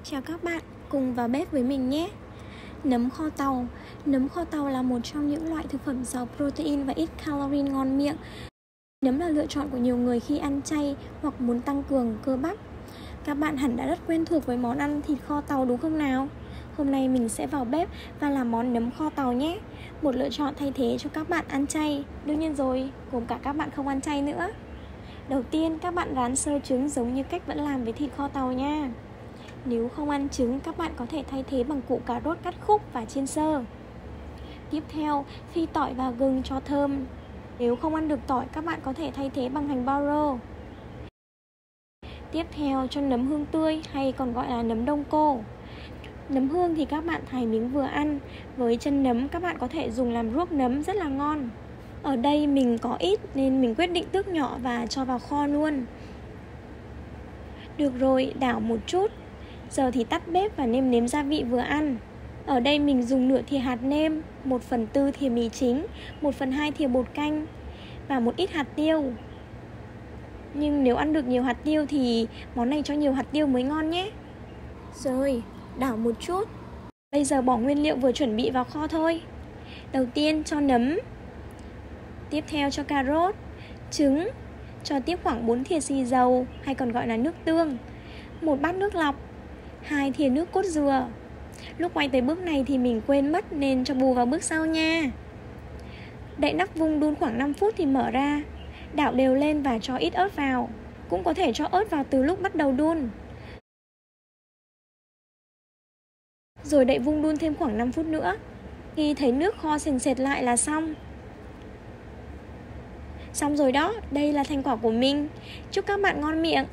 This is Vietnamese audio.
Chào các bạn, cùng vào bếp với mình nhé. Nấm kho tàu. Nấm kho tàu là một trong những loại thực phẩm giàu protein và ít calorie ngon miệng. Nấm là lựa chọn của nhiều người khi ăn chay hoặc muốn tăng cường cơ bắp. Các bạn hẳn đã rất quen thuộc với món ăn thịt kho tàu đúng không nào? Hôm nay mình sẽ vào bếp và làm món nấm kho tàu nhé. Một lựa chọn thay thế cho các bạn ăn chay. Đương nhiên rồi, gồm cả các bạn không ăn chay nữa. Đầu tiên các bạn rán sơ trứng giống như cách vẫn làm với thịt kho tàu nha. Nếu không ăn trứng, các bạn có thể thay thế bằng củ cà rốt cắt khúc và chiên sơ. Tiếp theo, phi tỏi và gừng cho thơm. Nếu không ăn được tỏi, các bạn có thể thay thế bằng hành bao rô. Tiếp theo, cho nấm hương tươi hay còn gọi là nấm đông cô. Nấm hương thì các bạn thái miếng vừa ăn. Với chân nấm, các bạn có thể dùng làm ruốc nấm rất là ngon. Ở đây mình có ít nên mình quyết định tước nhỏ và cho vào kho luôn. Được rồi, đảo một chút. Giờ thì tắt bếp và nêm nếm gia vị vừa ăn. Ở đây mình dùng nửa thìa hạt nêm, 1/4 thìa mì chính, 1/2 thìa bột canh và một ít hạt tiêu. Nhưng nếu ăn được nhiều hạt tiêu thì món này cho nhiều hạt tiêu mới ngon nhé. Rồi, đảo một chút. Bây giờ bỏ nguyên liệu vừa chuẩn bị vào kho thôi. Đầu tiên cho nấm. Tiếp theo cho cà rốt, trứng. Cho tiếp khoảng 4 thìa xì dầu hay còn gọi là nước tương, 1 bát nước lọc, 2 thìa nước cốt dừa. Lúc quay tới bước này thì mình quên mất nên cho bù vào bước sau nha. Đậy nắp vung đun khoảng 5 phút thì mở ra. Đảo đều lên và cho ít ớt vào. Cũng có thể cho ớt vào từ lúc bắt đầu đun. Rồi đậy vung đun thêm khoảng 5 phút nữa. Khi thấy nước kho sền sệt lại là xong. Xong rồi đó, đây là thành quả của mình. Chúc các bạn ngon miệng.